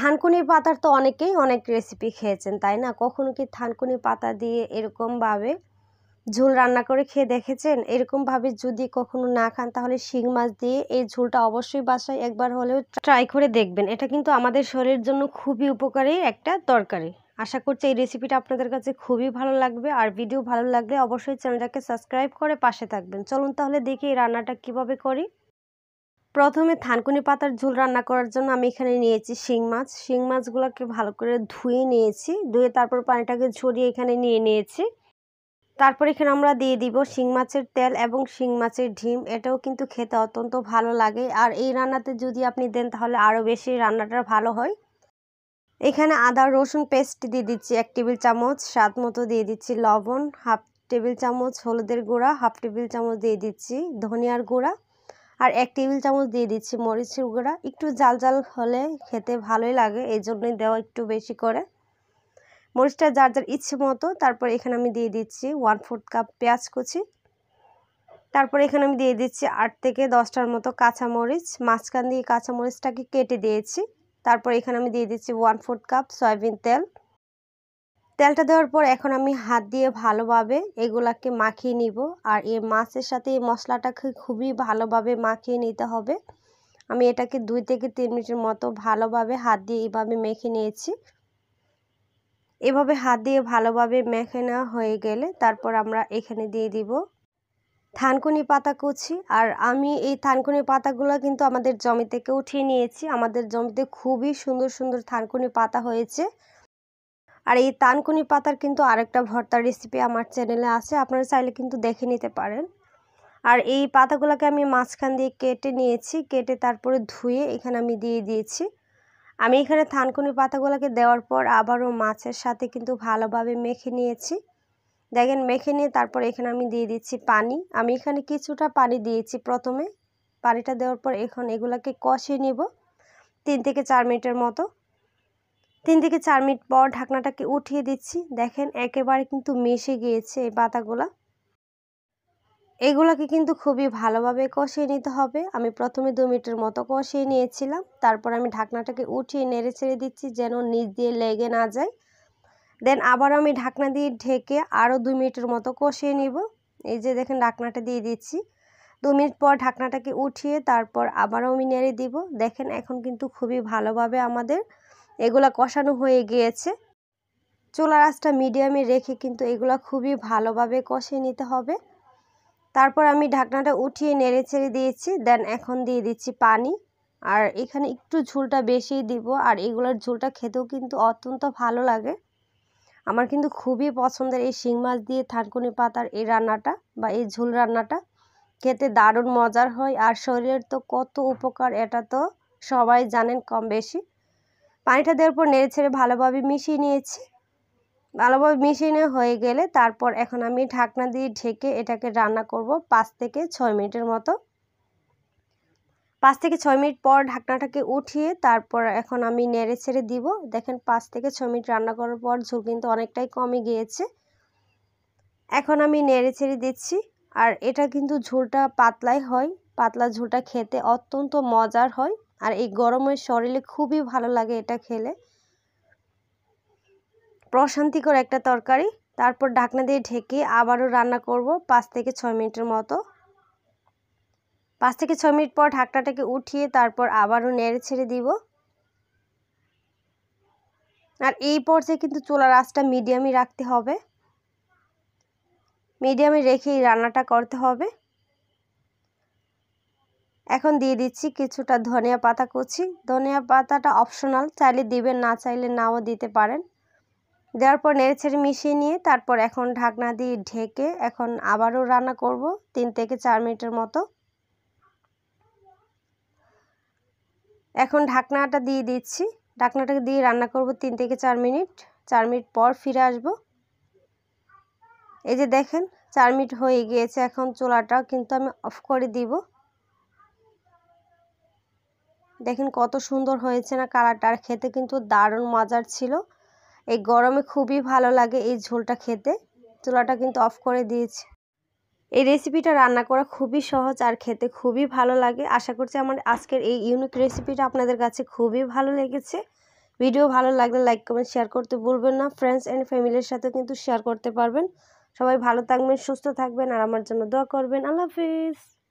থানকুনি পাতার তো অনেকেই অনেক রেসিপি খেয়েছেন, তাই না? কখনো কি থানকুনি পাতা দিয়ে এরকমভাবে ঝোল রান্না করে খেয়ে দেখেছেন? এরকমভাবে যদি কখনো না খান তাহলে শিং মাছ দিয়ে এই ঝোলটা অবশ্যই বাসায় একবার হলেও ট্রাই করে দেখবেন। এটা কিন্তু আমাদের শরীরের জন্য খুবই উপকারী একটা তরকারি। আশা করছি এই রেসিপিটা আপনাদের কাছে খুবই ভালো লাগবে। আর ভিডিও ভালো লাগলে অবশ্যই চ্যানেলটাকে সাবস্ক্রাইব করে পাশে থাকবেন। চলুন তাহলে দেখি এই রান্নাটা কিভাবে করি। প্রথমে থানকুনি পাতার ঝোল রান্না করার জন্য আমি এখানে নিয়েছি শিং মাছ। শিং মাছগুলোকে ভালো করে ধুয়ে নিয়েছি, ধুয়ে তারপর পানিটাকে ঝরিয়ে এখানে নিয়ে নিয়েছি। তারপর এখানে আমরা দিয়ে দিব শিং মাছের তেল এবং শিং মাছের ডিম। এটাও কিন্তু খেতে অত্যন্ত ভালো লাগে, আর এই রান্নাতে যদি আপনি দেন তাহলে আরও বেশি রান্নাটা ভালো হয়। এখানে আদা রসুন পেস্ট দিয়ে দিচ্ছি 1 টেবিল চামচ, স্বাদ মতো দিয়ে দিচ্ছি লবণ, হাফ টেবিল চামচ হলুদের গুঁড়া, হাফ টেবিল চামচ দিয়ে দিচ্ছি ধনিয়ার গুঁড়া, আর 1 টেবিল চামচ দিয়ে দিচ্ছি মরিচের গুঁড়া। একটু ঝাল ঝাল হলে খেতে ভালোই লাগে, এই জন্যই দেওয়া একটু বেশি করে। মরিচটা যার যার ইচ্ছে মতো। তারপর এখানে আমি দিয়ে দিচ্ছি 1/4 কাপ পেঁয়াজ কুচি। তারপর এখানে আমি দিয়ে দিচ্ছি 8 থেকে 10টার মতো কাঁচামরিচ, মাঝখান দিয়ে কাঁচামরিচটাকে কেটে দিয়েছি। তারপর এখানে আমি দিয়ে দিচ্ছি 1/4 কাপ সয়াবিন তেল। তেলটা দেওয়ার পর এখন আমি হাত দিয়ে ভালোভাবে এগুলাকে মাখিয়ে নিব। আর এই মাছের সাথে এই মশলাটাকে খুবই ভালোভাবে মাখিয়ে নিতে হবে। আমি এটাকে 2 থেকে 3 মিনিটের মতো ভালোভাবে হাত দিয়ে এইভাবে মেখে নিয়েছি। এভাবে হাত দিয়ে ভালোভাবে মেখে নেওয়া হয়ে গেলে তারপর আমরা এখানে দিয়ে দিব থানকুনি পাতা কুচি। আর আমি এই থানকুনি পাতাগুলো কিন্তু আমাদের জমি থেকে উঠিয়ে নিয়েছি। আমাদের জমিতে খুবই সুন্দর সুন্দর থানকুনি পাতা হয়েছে। আর এই থানকুনি পাতার কিন্তু আরেকটা ভর্তার রেসিপি আমার চ্যানেলে আছে, আপনারা চাইলে কিন্তু দেখে নিতে পারেন। আর এই পাতাগুলোকে আমি মাঝখান দিয়ে কেটে নিয়েছি, কেটে তারপরে ধুয়ে এখানে আমি দিয়ে দিয়েছি। আমি এখানে থানকুনি পাতাগুলোকে দেওয়ার পর আবারও মাছের সাথে কিন্তু ভালোভাবে মেখে নিয়েছি। দেখেন মেখে নিয়ে তারপর এখানে আমি দিয়ে দিচ্ছি পানি। আমি এখানে কিছুটা পানি দিয়েছি প্রথমে। পানিটা দেওয়ার পর এখন এগুলোকে কষিয়ে নিব 3 থেকে 4 মিনিটের মতো। 3 থেকে 4 মিনিট পর ঢাকনাটাকে উঠিয়ে দিচ্ছি। দেখেন একেবারে কিন্তু মিশে গিয়েছে এই পাতাগুলো। এগুলোকে কিন্তু খুবই ভালোভাবে কষিয়ে নিতে হবে। আমি প্রথমে 2 মিনিটের মতো কষিয়ে নিয়েছিলাম। তারপর আমি ঢাকনাটাকে উঠিয়ে নেড়ে ছেড়ে দিচ্ছি যেন নিচ দিয়ে লেগে না যায়। দেন আবার আমি ঢাকনা দিয়ে ঢেকে আরও 2 মিনিটের মতো কষিয়ে নিব। এই যে দেখেন ঢাকনাটা দিয়ে দিচ্ছি। 2 মিনিট পর ঢাকনাটাকে উঠিয়ে তারপর আবারও আমি নেড়ে দিব। দেখেন এখন কিন্তু খুবই ভালোভাবে আমাদের এগুলা কষানো হয়ে গিয়েছে। চুলার আঁচটা মিডিয়ামে রেখে কিন্তু এগুলা খুবই ভালোভাবে কষিয়ে নিতে হবে। তারপর আমি ঢাকনাটা উঠিয়ে নেড়ে ছেড়ে দিয়েছি। দেন এখন দিয়ে দিচ্ছি পানি। আর এখানে একটু ঝোলটা বেশিই দিব। আর এগুলোর ঝোলটা খেতেও কিন্তু অত্যন্ত ভালো লাগে। আমার কিন্তু খুবই পছন্দের এই শিং মাছ দিয়ে থানকুনি পাতার এই রান্নাটা বা এই ঝোল রান্নাটা। খেতে দারুণ মজার হয়, আর শরীরের তো কত উপকার এটা তো সবাই জানেন কম বেশি। পানিটা দেওয়ার পর নেড়ে ছেড়ে ভালোভাবে মিশিয়ে নিয়েছি। ভালোভাবে মিশিয়ে নেওয়া হয়ে গেলে তারপর এখন আমি ঢাকনা দিয়ে ঢেকে এটাকে রান্না করব 5 থেকে 6 মিনিটের মতো। 5 থেকে 6 মিনিট পর ঢাকনাটাকে উঠিয়ে তারপর এখন আমি নেড়ে ছেড়ে দিব। দেখেন 5 থেকে 6 মিনিট রান্না করার পর ঝোল কিন্তু অনেকটাই কমে গিয়েছে। এখন আমি নেড়ে ছেড়ে দিচ্ছি। আর এটা কিন্তু ঝোলটা পাতলাই হয়, পাতলা ঝোলটা খেতে অত্যন্ত মজার হয়। আর এই গরমের শরীরে খুবই ভালো লাগে এটা খেলে, প্রশান্তিকর একটা তরকারি। তারপর ঢাকনা দিয়ে ঢেকে আবারও রান্না করব 5 থেকে 6 মিনিটের মতো। 5 থেকে 6 মিনিট পর ঢাকনাটাকে উঠিয়ে তারপর আবারও নেড়ে ছেড়ে দিব। আর এই পর্যায়ে কিন্তু চুলার আঁচটা মিডিয়ামে রাখতে হবে, মিডিয়ামে রেখেই রান্নাটা করতে হবে। এখন দিয়ে দিচ্ছি কিছুটা ধনিয়া পাতা কুচি। ধনিয়া পাতাটা অপশনাল, চাইলে দিবেন, না চাইলে নাও দিতে পারেন। দেওয়ার পর নেড়েছেড়ে মিশিয়ে নিয়ে তারপর এখন ঢাকনা দিয়ে ঢেকে এখন আবারও রান্না করব 3 থেকে 4 মিনিটের মতো। এখন ঢাকনাটা দিয়ে দিচ্ছি। ঢাকনাটাকে দিয়ে রান্না করব 3 থেকে 4 মিনিট। 4 মিনিট পর ফিরে আসব। এই যে দেখেন 4 মিনিট হয়ে গিয়েছে। এখন চুলাটা কিন্তু আমি অফ করে দিব। দেখেন কত সুন্দর হয়েছে না কালারটা, আর খেতে কিন্তু দারুণ মজার ছিল। এই গরমে খুবই ভালো লাগে এই ঝোলটা খেতে। চুলাটা কিন্তু অফ করে দিয়েছি। এই রেসিপিটা রান্না করা খুবই সহজ আর খেতে খুবই ভালো লাগে। আশা করছি আমার আজকের এই ইউনিক রেসিপিটা আপনাদের কাছে খুবই ভালো লেগেছে। ভিডিও ভালো লাগলে লাইক কমেন্ট শেয়ার করতে ভুলবেন না। ফ্রেন্ডস অ্যান্ড ফ্যামিলির সাথে কিন্তু শেয়ার করতে পারবেন। সবাই ভালো থাকবেন, সুস্থ থাকবেন আর আমার জন্য দোয়া করবেন। আল্লাহ হাফিজ।